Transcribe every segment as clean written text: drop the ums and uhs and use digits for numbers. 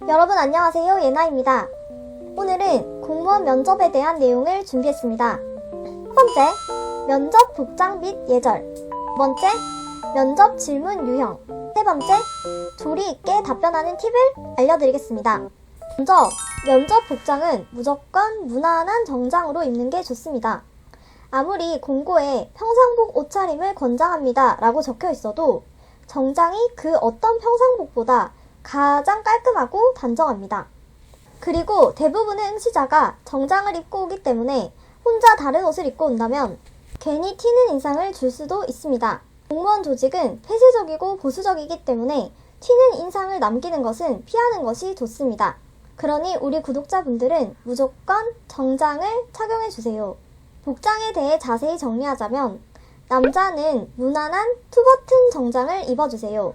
여러분 안녕하세요. 예나입니다. 오늘은 공무원 면접에 대한 내용을 준비했습니다. 첫 번째, 면접 복장 및 예절. 두 번째, 면접 질문 유형. 세 번째, 조리 있게 답변하는 팁을 알려드리겠습니다. 먼저, 면접 복장은 무조건 무난한 정장으로 입는 게 좋습니다. 아무리 공고에 평상복 옷차림을 권장합니다 라고 적혀 있어도 정장이 그 어떤 평상복보다 가장 깔끔하고 단정합니다. 그리고 대부분의 응시자가 정장을 입고 오기 때문에 혼자 다른 옷을 입고 온다면 괜히 튀는 인상을 줄 수도 있습니다. 공무원 조직은 폐쇄적이고 보수적이기 때문에 튀는 인상을 남기는 것은 피하는 것이 좋습니다. 그러니 우리 구독자분들은 무조건 정장을 착용해주세요. 복장에 대해 자세히 정리하자면 남자는 무난한 투버튼 정장을 입어주세요.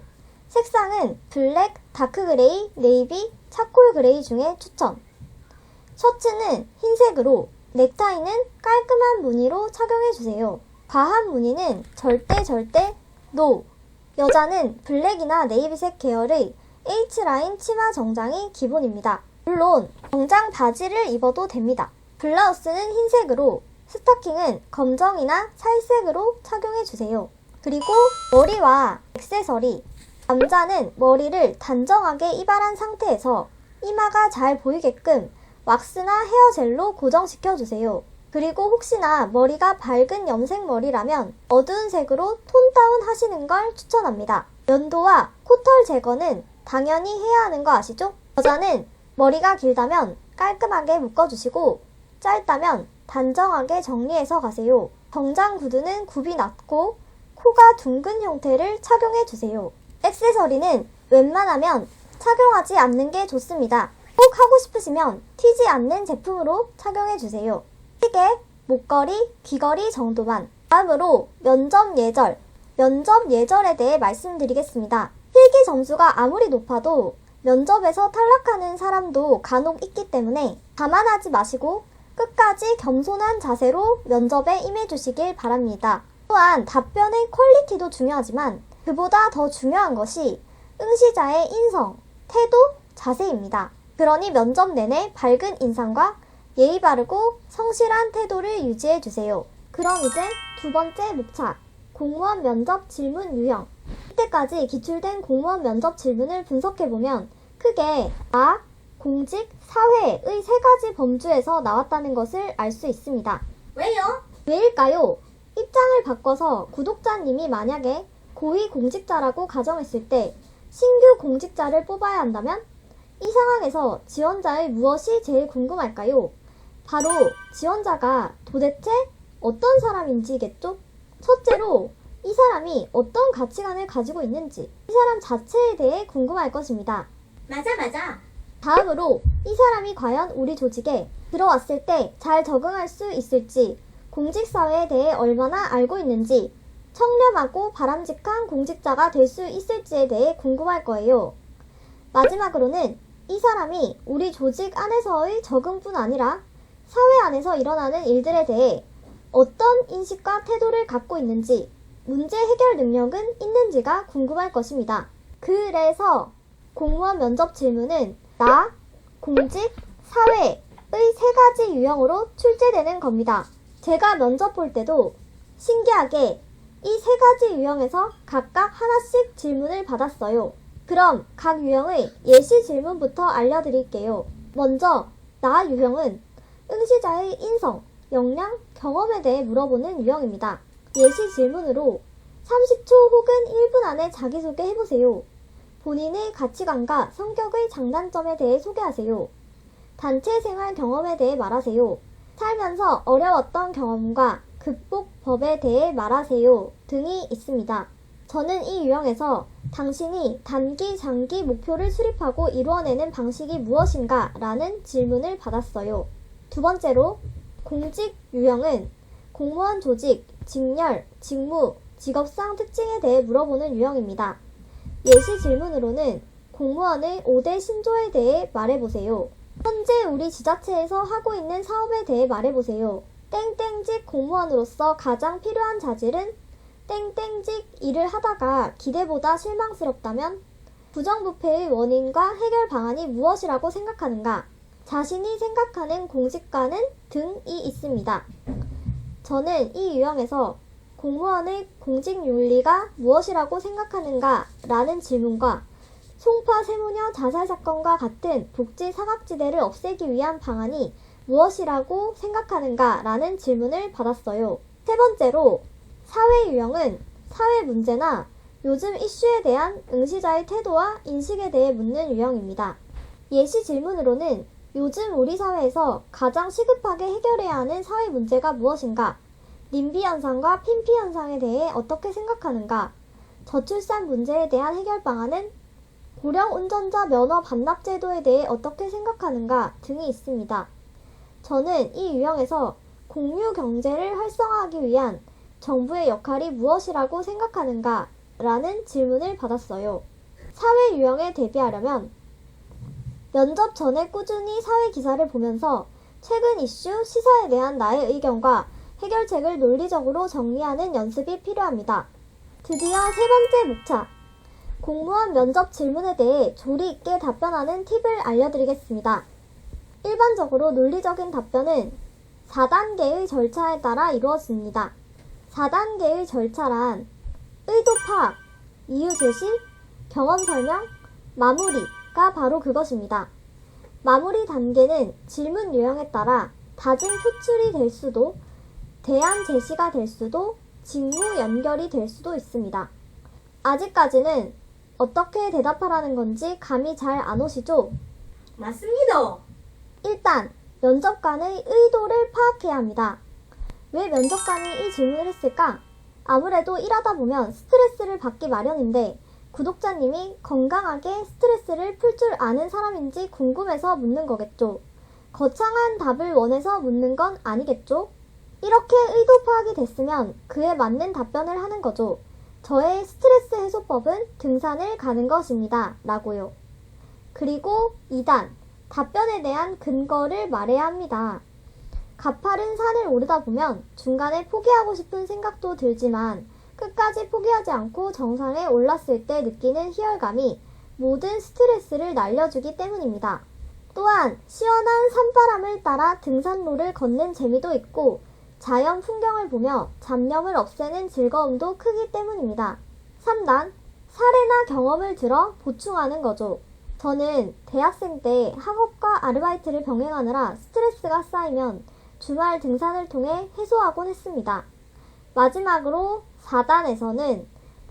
색상은 블랙, 다크그레이, 네이비, 차콜 그레이 중에 추천. 셔츠는 흰색으로, 넥타이는 깔끔한 무늬로 착용해주세요. 과한 무늬는 절대 NO! 여자는 블랙이나 네이비색 계열의 H라인 치마 정장이 기본입니다. 물론 정장 바지를 입어도 됩니다. 블라우스는 흰색으로, 스타킹은 검정이나 살색으로 착용해주세요. 그리고 머리와 액세서리. 남자는 머리를 단정하게 이발한 상태에서 이마가 잘 보이게끔 왁스나 헤어젤로 고정시켜주세요. 그리고 혹시나 머리가 밝은 염색 머리라면 어두운 색으로 톤 다운 하시는 걸 추천합니다. 면도와 코털 제거는 당연히 해야 하는 거 아시죠? 여자는 머리가 길다면 깔끔하게 묶어주시고 짧다면 단정하게 정리해서 가세요. 정장 구두는 굽이 낮고 코가 둥근 형태를 착용해주세요. 액세서리는 웬만하면 착용하지 않는 게 좋습니다. 꼭 하고 싶으시면 튀지 않는 제품으로 착용해주세요. 시계, 목걸이, 귀걸이 정도만. 다음으로 면접 예절. 면접 예절에 대해 말씀드리겠습니다. 필기 점수가 아무리 높아도 면접에서 탈락하는 사람도 간혹 있기 때문에 자만하지 마시고 끝까지 겸손한 자세로 면접에 임해주시길 바랍니다. 또한 답변의 퀄리티도 중요하지만 그보다 더 중요한 것이 응시자의 인성, 태도, 자세입니다. 그러니 면접 내내 밝은 인상과 예의 바르고 성실한 태도를 유지해주세요. 그럼 이제 두 번째 목차, 공무원 면접 질문 유형. 이때까지 기출된 공무원 면접 질문을 분석해보면 크게 나, 공직, 사회의 세 가지 범주에서 나왔다는 것을 알 수 있습니다. 왜요? 왜일까요? 입장을 바꿔서 구독자님이 만약에 고위공직자라고 가정했을 때 신규 공직자를 뽑아야 한다면 이 상황에서 지원자의 무엇이 제일 궁금할까요? 바로 지원자가 도대체 어떤 사람인지겠죠? 첫째로 이 사람이 어떤 가치관을 가지고 있는지 이 사람 자체에 대해 궁금할 것입니다. 맞아. 다음으로 이 사람이 과연 우리 조직에 들어왔을 때 잘 적응할 수 있을지, 공직사회에 대해 얼마나 알고 있는지, 청렴하고 바람직한 공직자가 될 수 있을지에 대해 궁금할 거예요. 마지막으로는 이 사람이 우리 조직 안에서의 적응뿐 아니라 사회 안에서 일어나는 일들에 대해 어떤 인식과 태도를 갖고 있는지, 문제 해결 능력은 있는지가 궁금할 것입니다. 그래서 공무원 면접 질문은 나, 공직, 사회의 세 가지 유형으로 출제되는 겁니다. 제가 면접 볼 때도 신기하게 이 세 가지 유형에서 각각 하나씩 질문을 받았어요. 그럼 각 유형의 예시 질문부터 알려드릴게요. 먼저 나 유형은 응시자의 인성, 역량, 경험에 대해 물어보는 유형입니다. 예시 질문으로 30초 혹은 1분 안에 자기소개 해보세요. 본인의 가치관과 성격의 장단점에 대해 소개하세요. 단체 생활 경험에 대해 말하세요. 살면서 어려웠던 경험과 극복법에 대해 말하세요 등이 있습니다. 저는 이 유형에서 당신이 단기, 장기 목표를 수립하고 이루어내는 방식이 무엇인가? 라는 질문을 받았어요. 두 번째로 공직 유형은 공무원 조직, 직렬, 직무, 직업상 특징에 대해 물어보는 유형입니다. 예시 질문으로는 공무원의 5대 신조에 대해 말해보세요. 현재 우리 지자체에서 하고 있는 사업에 대해 말해보세요. 땡땡직 공무원으로서 가장 필요한 자질은 땡땡직 일을 하다가 기대보다 실망스럽다면 부정부패의 원인과 해결 방안이 무엇이라고 생각하는가? 자신이 생각하는 공직관은 등이 있습니다. 저는 이 유형에서 공무원의 공직 윤리가 무엇이라고 생각하는가? 라는 질문과 송파 세무녀 자살 사건과 같은 복지 사각지대를 없애기 위한 방안이 무엇이라고 생각하는가? 라는 질문을 받았어요. 세 번째로 사회 유형은 사회 문제나 요즘 이슈에 대한 응시자의 태도와 인식에 대해 묻는 유형입니다. 예시 질문으로는 요즘 우리 사회에서 가장 시급하게 해결해야 하는 사회 문제가 무엇인가? 님비 현상과 핀피 현상에 대해 어떻게 생각하는가? 저출산 문제에 대한 해결 방안은 고령 운전자 면허 반납 제도에 대해 어떻게 생각하는가 등이 있습니다. 저는 이 유형에서 공유 경제를 활성화하기 위한 정부의 역할이 무엇이라고 생각하는가? 라는 질문을 받았어요. 사회 유형에 대비하려면 면접 전에 꾸준히 사회 기사를 보면서 최근 이슈, 시사에 대한 나의 의견과 해결책을 논리적으로 정리하는 연습이 필요합니다. 드디어 세 번째 목차. 공무원 면접 질문에 대해 조리 있게 답변하는 팁을 알려드리겠습니다. 일반적으로 논리적인 답변은 4단계의 절차에 따라 이루어집니다. 4단계의 절차란 의도 파악, 이유 제시, 경험 설명, 마무리가 바로 그것입니다. 마무리 단계는 질문 유형에 따라 다짐 표출이 될 수도, 대안 제시가 될 수도, 직무 연결이 될 수도 있습니다. 아직까지는 어떻게 대답하라는 건지 감이 잘 안 오시죠? 맞습니다. 일단 면접관의 의도를 파악해야 합니다. 왜 면접관이 이 질문을 했을까? 아무래도 일하다 보면 스트레스를 받기 마련인데 구독자님이 건강하게 스트레스를 풀 줄 아는 사람인지 궁금해서 묻는 거겠죠. 거창한 답을 원해서 묻는 건 아니겠죠? 이렇게 의도 파악이 됐으면 그에 맞는 답변을 하는 거죠. 저의 스트레스 해소법은 등산을 가는 것입니다. 라고요. 그리고 2단, 답변에 대한 근거를 말해야 합니다. 가파른 산을 오르다 보면 중간에 포기하고 싶은 생각도 들지만 끝까지 포기하지 않고 정상에 올랐을 때 느끼는 희열감이 모든 스트레스를 날려주기 때문입니다. 또한 시원한 산바람을 따라 등산로를 걷는 재미도 있고 자연 풍경을 보며 잡념을 없애는 즐거움도 크기 때문입니다. 3단, 사례나 경험을 들어 보충하는 거죠. 저는 대학생 때 학업과 아르바이트를 병행하느라 스트레스가 쌓이면 주말 등산을 통해 해소하곤 했습니다. 마지막으로 4단에서는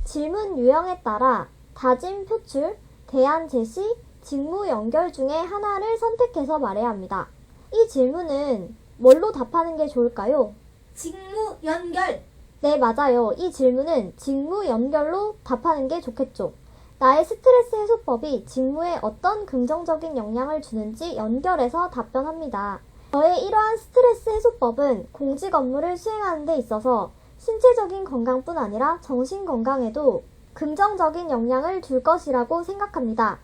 질문 유형에 따라 다짐 표출, 대안 제시, 직무 연결 중에 하나를 선택해서 말해야 합니다. 이 질문은 뭘로 답하는 게 좋을까요? 직무 연결. 네, 맞아요. 이 질문은 직무 연결로 답하는 게 좋겠죠. 나의 스트레스 해소법이 직무에 어떤 긍정적인 영향을 주는지 연결해서 답변합니다. 저의 이러한 스트레스 해소법은 공직 업무를 수행하는 데 있어서 신체적인 건강뿐 아니라 정신 건강에도 긍정적인 영향을 줄 것이라고 생각합니다.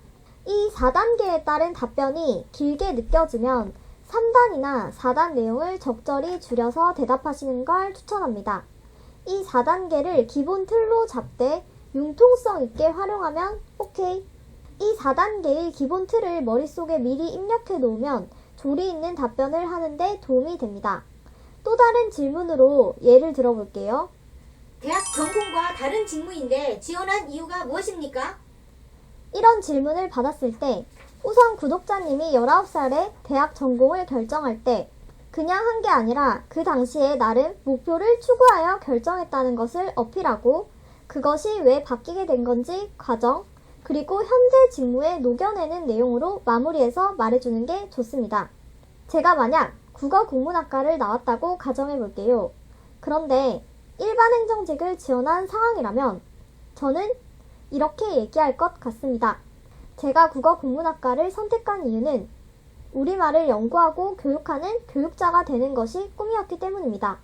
이 4단계에 따른 답변이 길게 느껴지면 3단이나 4단 내용을 적절히 줄여서 대답하시는 걸 추천합니다. 이 4단계를 기본 틀로 잡되 융통성 있게 활용하면 오케이. 이 4단계의 기본 틀을 머릿속에 미리 입력해 놓으면 조리 있는 답변을 하는데 도움이 됩니다. 또 다른 질문으로 예를 들어볼게요. 대학 전공과 다른 직무인데 지원한 이유가 무엇입니까? 이런 질문을 받았을 때 우선 구독자님이 19살에 대학 전공을 결정할 때 그냥 한 게 아니라 그 당시에 나름 목표를 추구하여 결정했다는 것을 어필하고 그것이 왜 바뀌게 된 건지 과정, 그리고 현재 직무에 녹여내는 내용으로 마무리해서 말해주는 게 좋습니다. 제가 만약 국어국문학과를 나왔다고 가정해 볼게요. 그런데 일반 행정직을 지원한 상황이라면 저는 이렇게 얘기할 것 같습니다. 제가 국어국문학과를 선택한 이유는 우리말을 연구하고 교육하는 교육자가 되는 것이 꿈이었기 때문입니다.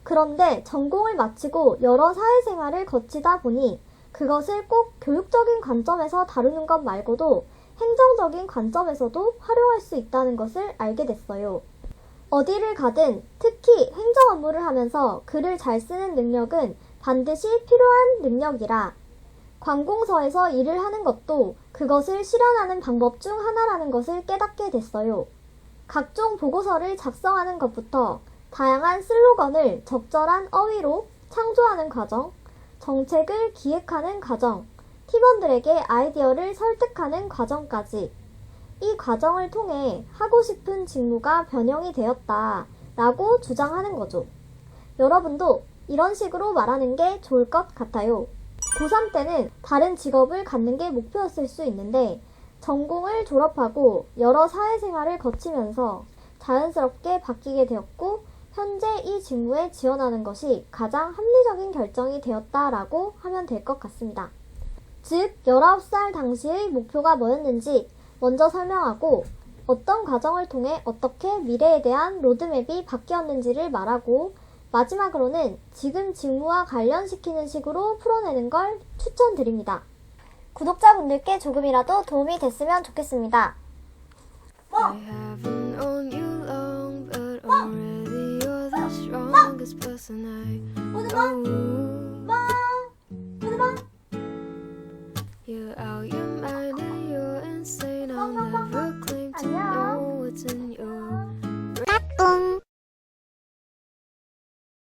그런데 전공을 마치고 여러 사회생활을 거치다 보니 그것을 꼭 교육적인 관점에서 다루는 것 말고도 행정적인 관점에서도 활용할 수 있다는 것을 알게 됐어요. 어디를 가든 특히 행정 업무를 하면서 글을 잘 쓰는 능력은 반드시 필요한 능력이라 관공서에서 일을 하는 것도 그것을 실현하는 방법 중 하나라는 것을 깨닫게 됐어요. 각종 보고서를 작성하는 것부터 다양한 슬로건을 적절한 어휘로 창조하는 과정, 정책을 기획하는 과정, 팀원들에게 아이디어를 설득하는 과정까지 이 과정을 통해 하고 싶은 직무가 변형이 되었다 라고 주장하는 거죠. 여러분도 이런 식으로 말하는 게 좋을 것 같아요. 고3 때는 다른 직업을 갖는 게 목표였을 수 있는데 전공을 졸업하고 여러 사회생활을 거치면서 자연스럽게 바뀌게 되었고 현재 이 직무에 지원하는 것이 가장 합리적인 결정이 되었다라고 하면 될 것 같습니다. 즉, 19살 당시의 목표가 뭐였는지 먼저 설명하고 어떤 과정을 통해 어떻게 미래에 대한 로드맵이 바뀌었는지를 말하고 마지막으로는 지금 직무와 관련시키는 식으로 풀어내는 걸 추천드립니다. 구독자분들께 조금이라도 도움이 됐으면 좋겠습니다. I haven't known you long, but already you're the strongest person I know.